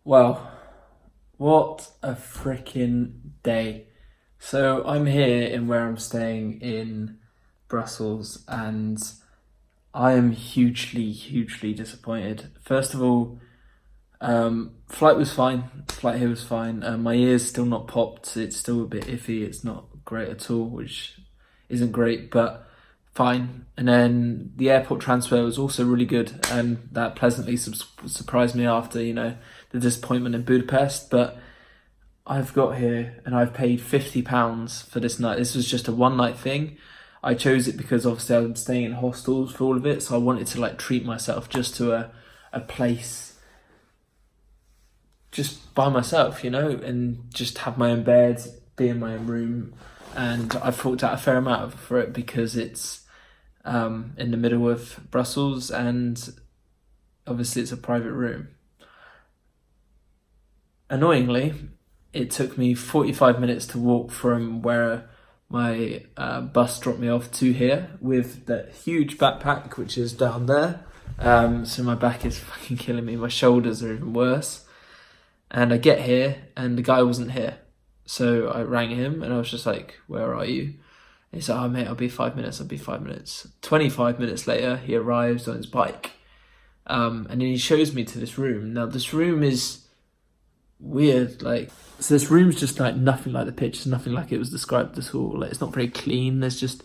Well, what a freaking day. So I'm here in where I'm staying in Brussels and I am hugely disappointed. First of all, flight was fine. Flight here was fine. My ear's still not popped. It's still a bit iffy. It's not great at all, which isn't great, but fine. And then the airport transfer was also really good, and that pleasantly surprised me after the disappointment in Budapest. But I've got here and I've paid £50 for this night. This was just a one night thing. I chose it because obviously I'm staying in hostels for all of it, so I wanted to treat myself just to a place just by myself, and just have my own bed, be in my own room. And I've forked out a fair amount for it because it's in the middle of Brussels and obviously it's a private room. Annoyingly, it took me 45 minutes to walk from where my bus dropped me off to here with that huge backpack, which is down there. So my back is fucking killing me. My shoulders are even worse. And I get here and the guy wasn't here. So I rang him and I was just like, where are you? And he said, oh mate, I'll be 5 minutes, I'll be 5 minutes. 25 minutes later, he arrives on his bike. And then he shows me to this room. Now this room is weird, so this room's just nothing like the pictures, nothing like it was described at all. It's not very clean. It's just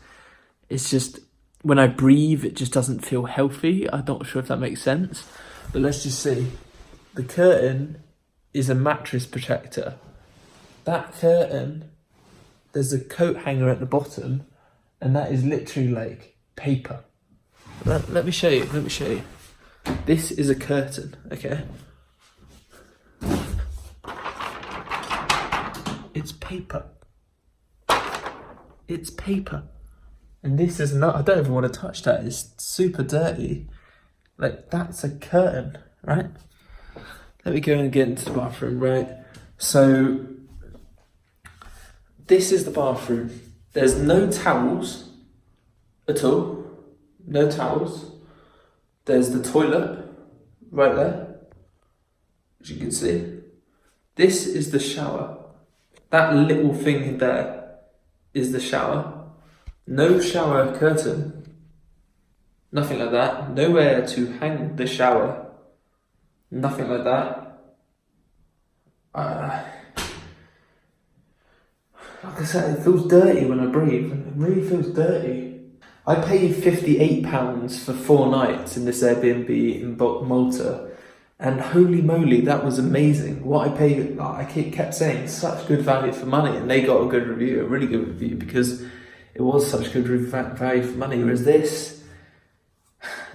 when I breathe, it just doesn't feel healthy. I'm not sure if that makes sense, but let's just see. The curtain is a mattress protector. That curtain, there's a coat hanger at the bottom, and that is literally paper. Let me show you. This is a curtain, okay? It's paper. It's paper. And this is not, I don't even want to touch that. It's super dirty. That's a curtain, right? Let me go and get into the bathroom, right? So, this is the bathroom. There's no towels at all. No towels. There's the toilet right there, as you can see. This is the shower. That little thing there is the shower. No shower curtain. Nothing like that. Nowhere to hang the shower. Nothing like that. Like I said, it feels dirty when I breathe. It really feels dirty. I paid £58 for 4 nights in this Airbnb in Malta. And holy moly, that was amazing. What I paid, I kept saying, such good value for money. And they got a good review, a really good review, because it was such good value for money. Whereas this,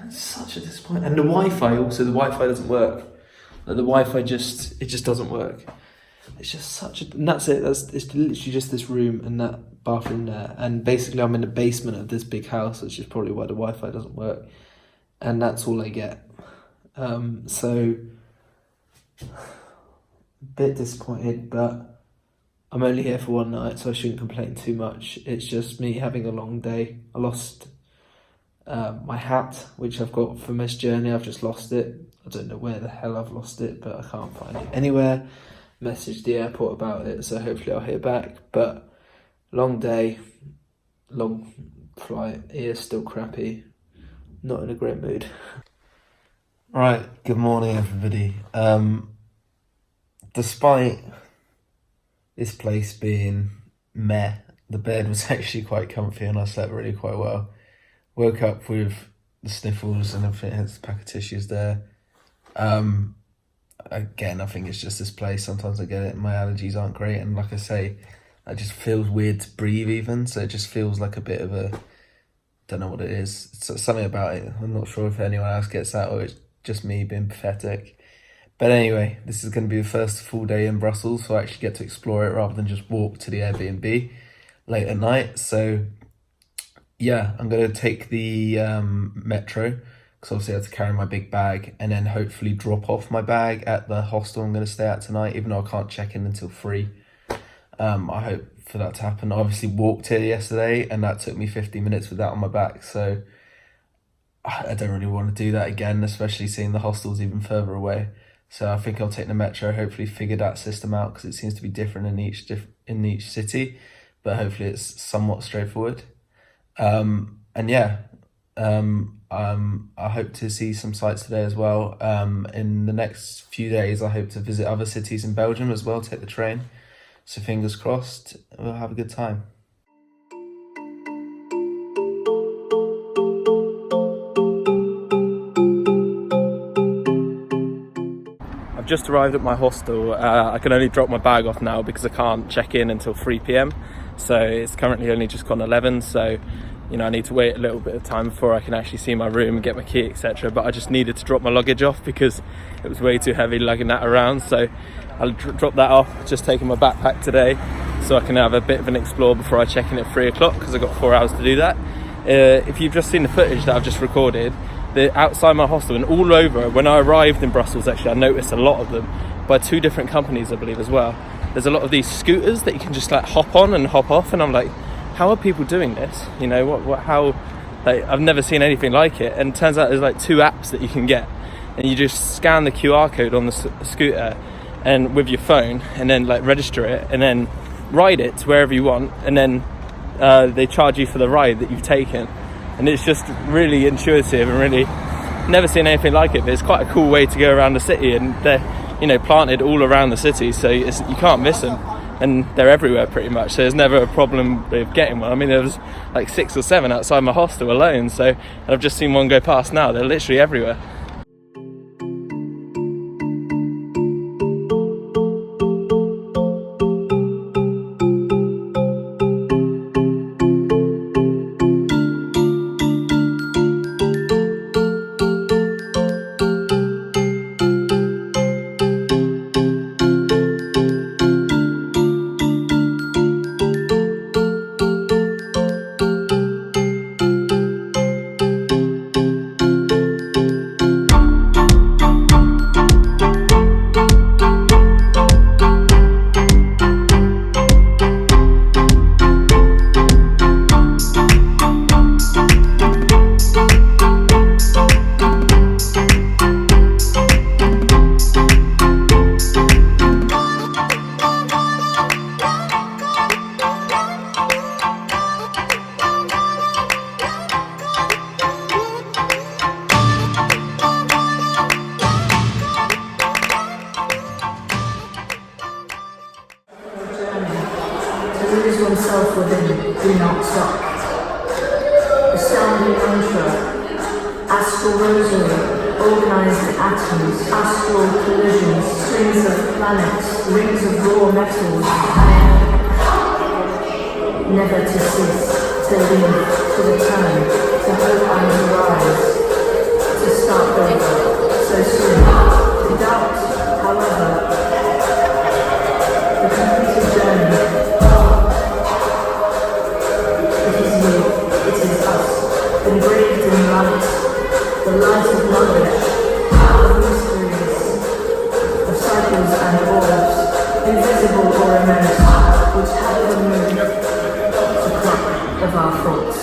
it's such a disappointment. And the Wi-Fi also, the Wi-Fi doesn't work. The Wi-Fi just doesn't work. It's just and that's it. It's literally just this room and that bathroom there. And basically I'm in the basement of this big house, which is probably why the Wi-Fi doesn't work. And that's all I get. So a bit disappointed, but I'm only here for one night, so I shouldn't complain too much. It's just me having a long day. I lost my hat, which I've got from this journey. I've just lost it. I don't know where the hell I've lost it, but I can't find it anywhere. Messaged the airport about it, so hopefully I'll hear back. But long day, long flight, ear's still crappy, not in a great mood. Right, good morning everybody. Despite this place being meh, the bed was actually quite comfy and I slept really quite well. Woke up with the sniffles and everything, hence the pack of tissues there. Again, I think it's just this place. Sometimes I get it, my allergies aren't great, and like I say, it just feels weird to breathe even, so it just feels like a bit of a, don't know what it is. It's something about it. I'm not sure if anyone else gets that or it's just me being pathetic. But anyway, this is going to be the first full day in Brussels, so I actually get to explore it rather than just walk to the Airbnb late at night. So yeah, I'm going to take the metro, because obviously I have to carry my big bag, and then hopefully drop off my bag at the hostel I'm going to stay at tonight, even though I can't check in until 3. I hope for that to happen. I obviously walked here yesterday and that took me 50 minutes with that on my back, so I don't really want to do that again, especially seeing the hostel's even further away. So I think I'll take the metro, hopefully figure that system out, because it seems to be different in each city, but hopefully it's somewhat straightforward. And yeah, I hope to see some sights today as well. In the next few days, I hope to visit other cities in Belgium as well, take the train. So fingers crossed, we'll have a good time. I've just arrived at my hostel. I can only drop my bag off now because I can't check in until 3 p.m. So it's currently only just gone 11. So, you know, I need to wait a little bit of time before I can actually see my room and get my key, etc. But I just needed to drop my luggage off because it was way too heavy lugging that around. So I'll drop that off, just taking my backpack today so I can have a bit of an explore before I check in at 3 o'clock because I've got 4 hours to do that. If you've just seen the footage that I've just recorded, outside my hostel and all over, when I arrived in Brussels, actually I noticed a lot of them by 2 different companies, I believe, as well. There's a lot of these scooters that you can just like hop on and hop off, and I'm like, how are people doing this? You know, how, like, I've never seen anything like it. And it turns out there's like 2 apps that you can get, and you just scan the QR code on the scooter and with your phone, and then like register it, and then ride it to wherever you want, and then they charge you for the ride that you've taken. And it's just really intuitive and really never seen anything like it, but it's quite a cool way to go around the city, and they're, you know, planted all around the city, so you can't miss them, and they're everywhere pretty much, so there's never a problem with getting one. I mean, there was like 6 or 7 outside my hostel alone, so, and I've just seen one go past now. They're literally everywhere. Lose oneself within, do not stop. Astounding mantra, astral rosary, organized atoms, astral collisions, strings of planets, rings of raw metals, never to cease, to live, to return, to hope and to rise, to start over, so soon. To doubt, however, the completed journey. Engraved in light, the light of knowledge, of mysteries, of cycles and orbs, invisible or immense, which have the moon to pluck of our thoughts.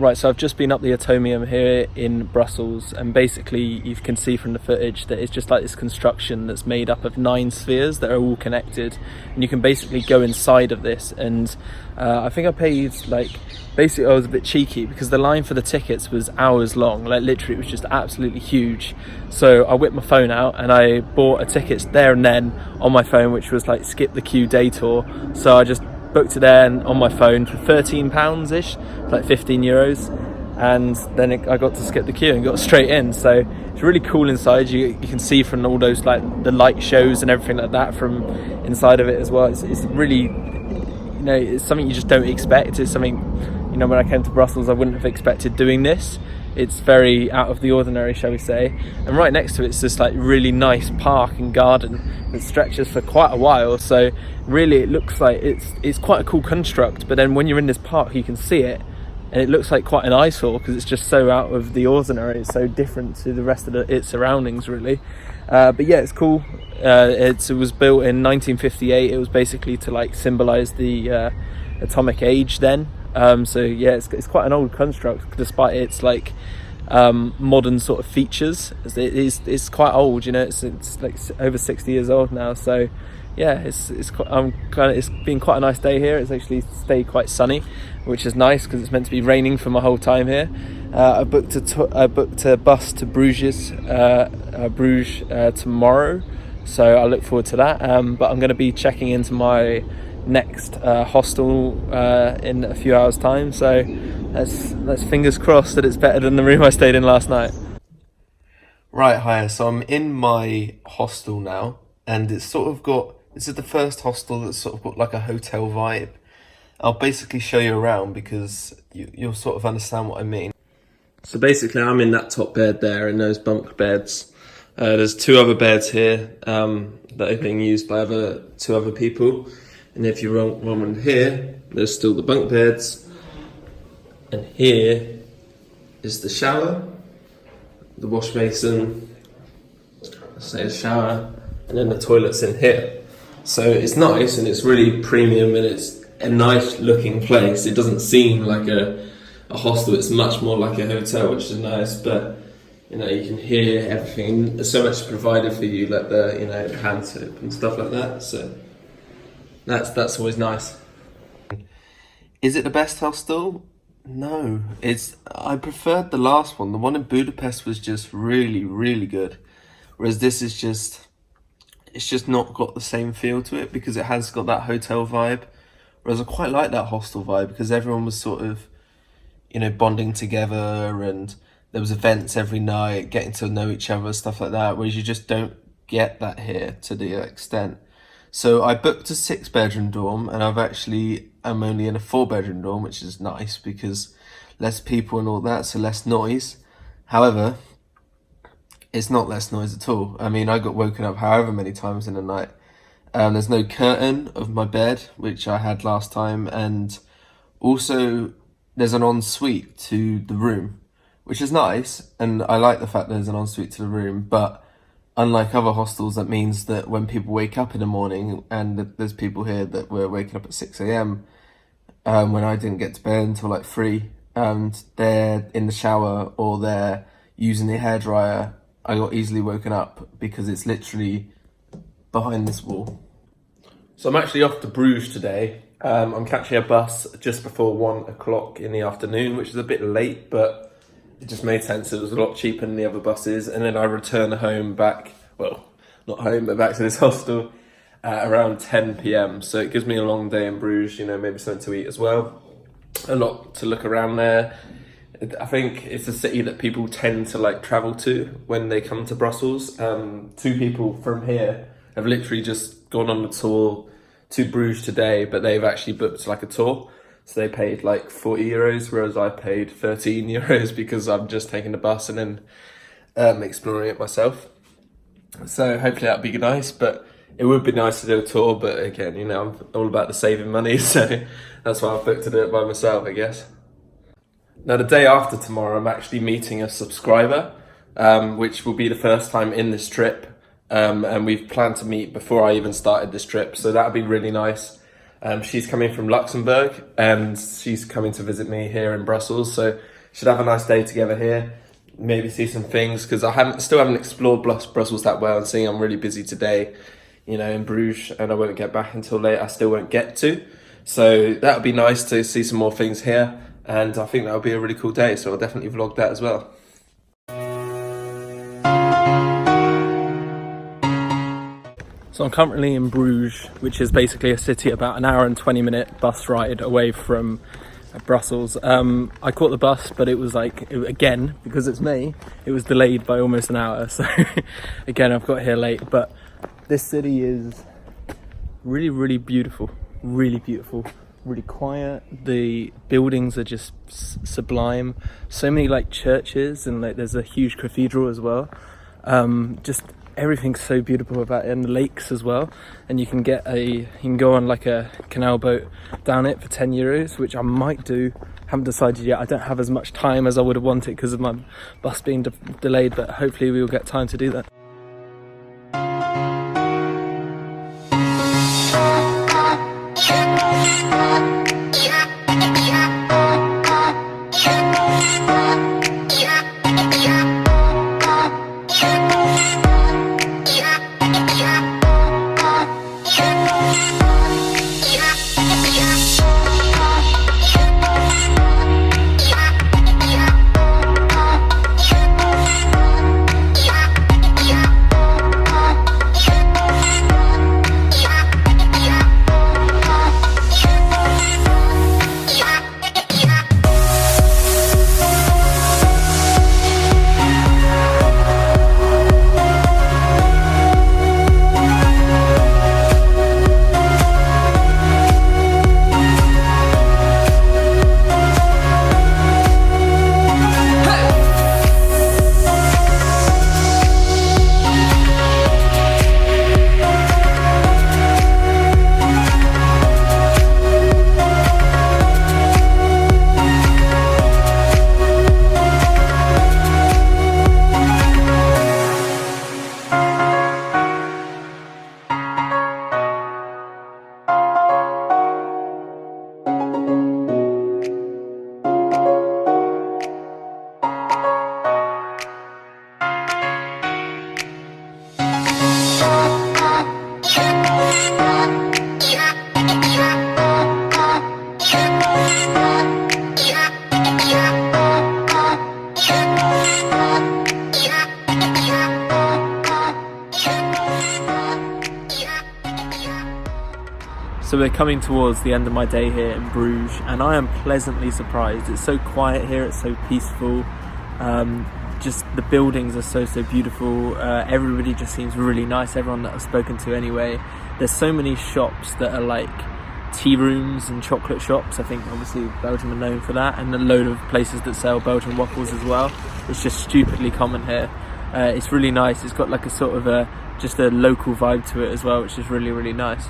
Right, so I've just been up the Atomium here in Brussels, and basically you can see from the footage that it's just like this construction that's made up of 9 spheres that are all connected, and you can basically go inside of this. And I think I paid, like, basically I was a bit cheeky because the line for the tickets was hours long, like literally it was just absolutely huge. So I whipped my phone out and I bought a ticket there and then on my phone, which was like skip the queue day tour. So I just booked it there on my phone for £13 ish, like €15, and then I got to skip the queue and got straight in. So it's really cool inside. You can see from all those like the light shows and everything like that from inside of it as well. It's really, you know, it's something you just don't expect. It's something, you know, when I came to Brussels, I wouldn't have expected doing this. It's very out of the ordinary, shall we say. And right next to it's this like really nice park and garden that stretches for quite a while. So really it looks like it's quite a cool construct. But then when you're in this park, you can see it, and it looks like quite an eyesore because it's just so out of the ordinary. It's so different to the rest of its surroundings, really. But yeah, it's cool. It was built in 1958. It was basically to like symbolize the atomic age then. So yeah, it's quite an old construct despite its like modern sort of features. It's quite old, you know. It's like over 60 years old now. So yeah, it's been quite a nice day here. It's actually stayed quite sunny, which is nice because it's meant to be raining for my whole time here. I booked a bus to Bruges tomorrow, so I look forward to that. But I'm going to be checking into my next hostel in a few hours time, so let's fingers crossed that it's better than the room I stayed in last night. Right, hi, so I'm in my hostel now, and this is the first hostel that's sort of got like a hotel vibe. I'll basically show you around because you'll sort of understand what I mean. So basically I'm in that top bed there in those bunk beds. There's two other beds here that are being used by two other people. And if you want one here, there's still the bunk beds. And here is the shower, the wash basin, say a shower, and then the toilet's in here. So it's nice and it's really premium and it's a nice looking place. It doesn't seem like a hostel, it's much more like a hotel, which is nice, but you know, you can hear everything. There's so much provided for you, like the, you know, hand soap and stuff like that. So that's always nice. Is it the best hostel? No. I preferred the last one. The one in Budapest was just really, really good. Whereas this is it's just not got the same feel to it because it has got that hotel vibe. Whereas I quite like that hostel vibe because everyone was sort of, you know, bonding together and there was events every night, getting to know each other, stuff like that. Whereas you just don't get that here to the extent. So I booked a 6-bedroom dorm and I'm only in a 4-bedroom dorm, which is nice because less people and all that, so less noise. However, it's not less noise at all. I mean, I got woken up however many times in the night. There's no curtain of my bed, which I had last time, and also there's an ensuite to the room, which is nice, and I like the fact there's an ensuite to the room, but unlike other hostels, that means that when people wake up in the morning, and there's people here that were waking up at 6 a.m, when I didn't get to bed until like 3, and they're in the shower or they're using the hairdryer, I got easily woken up because it's literally behind this wall. So I'm actually off to Bruges today. I'm catching a bus just before 1 o'clock in the afternoon, which is a bit late, but it just made sense. It was a lot cheaper than the other buses. And then I return home back, well, not home, but back to this hostel at around 10 p.m. So it gives me a long day in Bruges, you know, maybe something to eat as well. A lot to look around there. I think it's a city that people tend to like travel to when they come to Brussels. 2 people from here have literally just gone on a tour to Bruges today, but they've actually booked like a tour. So they paid like 40 euros, whereas I paid 13 euros because I'm just taking the bus and then exploring it myself. So hopefully that'll be nice, but it would be nice to do a tour. But again, you know, I'm all about the saving money, so that's why I've booked to do it by myself, I guess. Now, the day after tomorrow, I'm actually meeting a subscriber, which will be the first time in this trip. And we've planned to meet before I even started this trip, so that'll be really nice. She's coming from Luxembourg and she's coming to visit me here in Brussels, so should have a nice day together here, maybe see some things because I still haven't explored Brussels that well, and seeing I'm really busy today, you know, in Bruges, and I won't get back until late. I still won't get to, so that would be nice to see some more things here, and I think that would be a really cool day, so I'll definitely vlog that as well. So I'm currently in Bruges, which is basically a city about an hour and 20-minute bus ride away from at Brussels. I caught the bus, but it was again, because it's me, it was delayed by almost an hour. So again, I've got here late. But this city is really, really beautiful, really quiet. The buildings are just sublime. So many like churches, and like there's a huge cathedral as well. Just everything's so beautiful about it, and the lakes as well. And you can go on like a canal boat down it for €10, which I might do. Haven't decided yet. I don't have as much time as I would have wanted because of my bus being delayed, but hopefully we will get time to do that. So we're coming towards the end of my day here in Bruges, and I am pleasantly surprised. It's so quiet here, it's so peaceful. Just the buildings are so beautiful. Everybody just seems really nice, everyone that I've spoken to anyway. There's so many shops that are like tea rooms and chocolate shops. I think obviously Belgium are known for that, and a load of places that sell Belgian waffles as well. It's just stupidly common here. It's really nice. It's got like a sort of just a local vibe to it as well, which is really nice.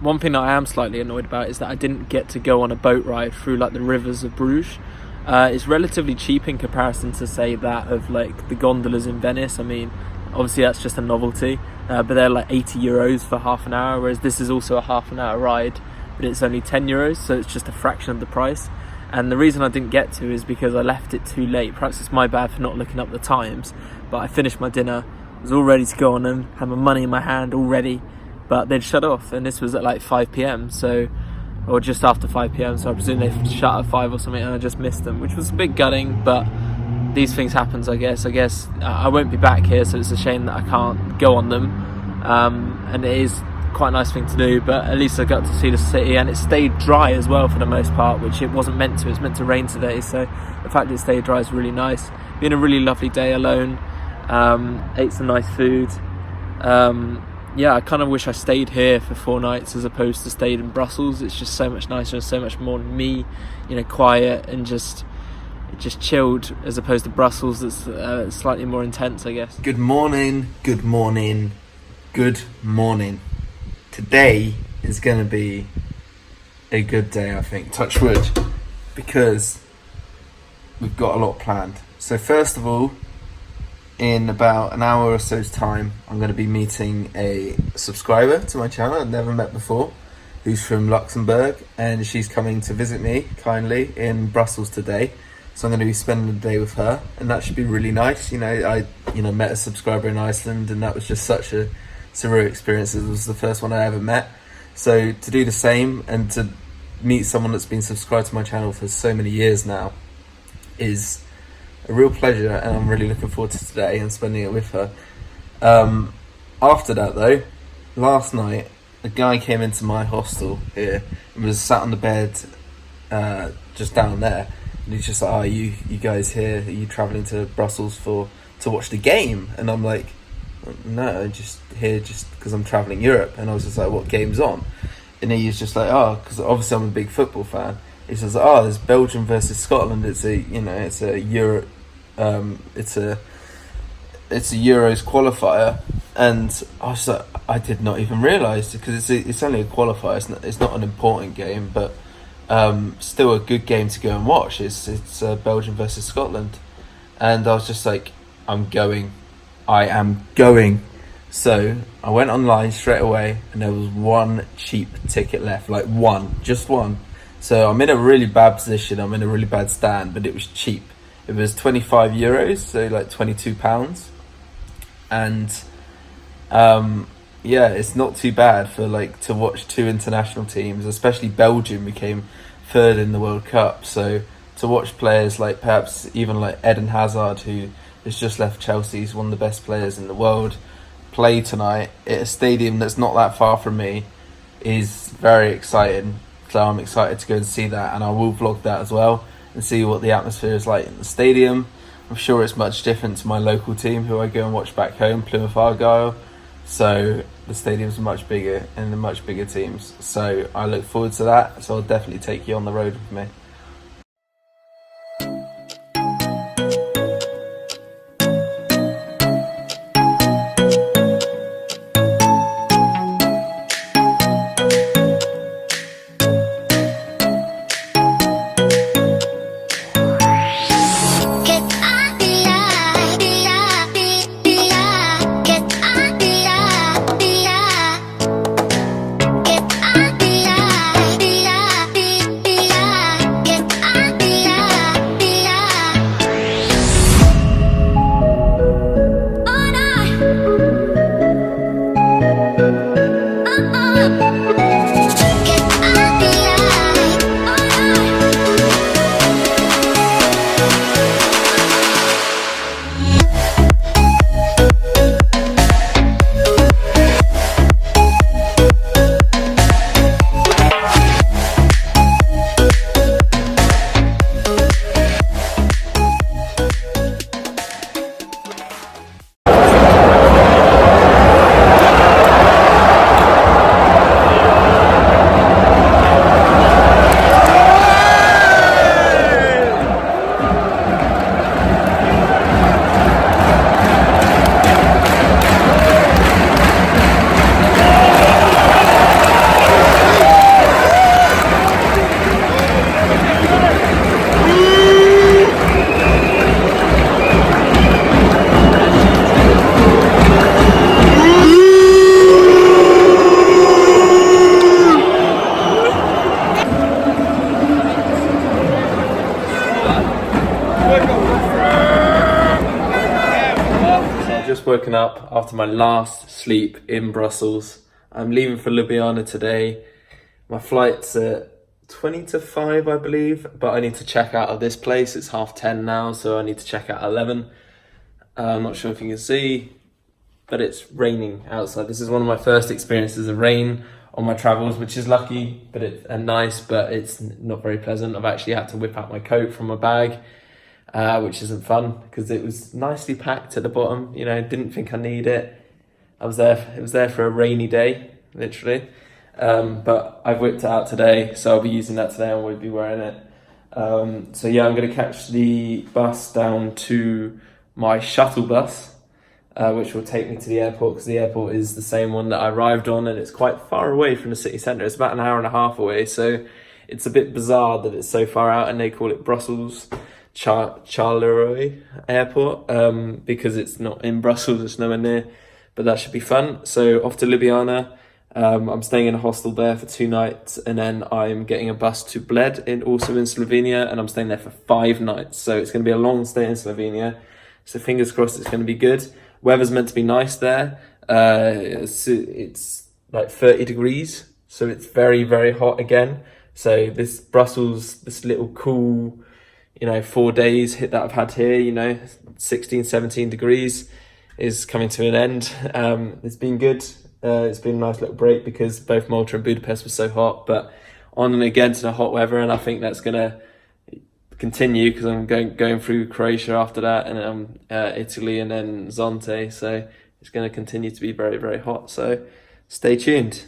One thing that I am slightly annoyed about is that I didn't get to go on a boat ride through like the rivers of Bruges. It's relatively cheap in comparison to say that of like the gondolas in Venice. I mean, obviously that's just a novelty, but they're like €80 for half an hour, whereas this is also a half an hour ride, but it's only €10, so it's just a fraction of the price. And the reason I didn't get to is because I left it too late. Perhaps it's my bad for not looking up the times, but I finished my dinner, was all ready to go on them, had my money in my hand all ready, but they'd shut off, and this was at like 5 p.m, so, or just after 5 p.m, so I presume they shut at 5 or something, and I just missed them, which was a bit gutting, but these things happen, I guess. I won't be back here, so it's a shame that I can't go on them, and it is quite a nice thing to do, but at least I got to see the city, and it stayed dry as well for the most part, which it wasn't meant to. It was meant to rain today, so the fact it stayed dry is really nice. Been a really lovely day alone. Ate some nice food. I kind of wish I stayed here for 4 nights as opposed to stayed in Brussels. It's just so much nicer and so much more me, quiet and just chilled, as opposed to Brussels that's slightly more intense, I guess. Good morning. Today is going to be a good day, I think, touch wood, because we've got a lot planned. So first of all, in about an hour or so's time, I'm going to be meeting a subscriber to my channel I've never met before, who's from Luxembourg, and she's coming to visit me kindly in Brussels today. So I'm going to be spending the day with her, and that should be really nice. I met a subscriber in Iceland, and that was just such a surreal experience. It was the first one I ever met. So to do the same and to meet someone that's been subscribed to my channel for so many years now is a real pleasure, and I'm really looking forward to today and spending it with her. After that though, last night a guy came into my hostel here and was sat on the bed just down there, and he's just like, "Oh, you guys here? Are you travelling to Brussels to watch the game?" And I'm like, "No, I'm just here just because I'm travelling Europe." And I was just like, "What game's on?" And he's just like, "Oh, because obviously I'm a big football fan." He says, "Oh, there's Belgium versus Scotland. It's a Euro, it's a Euros qualifier." And I was like, I did not even realise, because it's only a qualifier. It's not an important game, but still a good game to go and watch. It's Belgium versus Scotland, and I was just like, I am going. So I went online straight away, and there was one cheap ticket left, like just one. So I'm in a really bad position. I'm in a really bad stand, but it was cheap. It was €25, so like £22, and yeah, it's not too bad for like to watch two international teams, especially Belgium became third in the World Cup. So to watch players like perhaps even like Eden Hazard, who has just left Chelsea, he's one of the best players in the world, play tonight at a stadium that's not that far from me is very exciting. So I'm excited to go and see that, and I will vlog that as well and see what the atmosphere is like in the stadium. I'm sure it's much different to my local team who I go and watch back home, Plymouth Argyle. So the stadium's much bigger and the much bigger teams. So I look forward to that. So I'll definitely take you on the road with me. Woken up after my last sleep in Brussels. I'm leaving for Ljubljana today. My flight's at 20 to 5, I believe, but I need to check out of this place. It's 10:30 now, so I need to check out at 11. I'm not sure if you can see, but it's raining outside. This is one of my first experiences of rain on my travels, which is lucky, but it's nice, but it's not very pleasant. I've actually had to whip out my coat from my bag, which isn't fun because it was nicely packed at the bottom. You know, didn't think I need it. It was there for a rainy day, literally. But I've whipped it out today, so I'll be using that today and we'll be wearing it. So yeah, I'm going to catch the bus down to my shuttle bus, which will take me to the airport, because the airport is the same one that I arrived on, and it's quite far away from the city centre. It's about an hour and a half away, so it's a bit bizarre that it's so far out, and they call it Brussels Charleroi Airport, because it's not in Brussels, it's nowhere near, but that should be fun. So off to Ljubljana. I'm staying in a hostel there for 2 nights, and then I'm getting a bus to Bled, also in Slovenia, and I'm staying there for 5 nights. So it's going to be a long stay in Slovenia. So fingers crossed it's going to be good. Weather's meant to be nice there. It's like 30 degrees, so it's very, very hot again. So this Brussels, this little cool, 4 days that I've had here, 16, 17 degrees is coming to an end. It's been good. It's been a nice little break because both Malta and Budapest were so hot, but on and again to the hot weather, and I think that's gonna continue because I'm going through Croatia after that, and Italy, and then Zonte. So it's going to continue to be very, very hot. So stay tuned.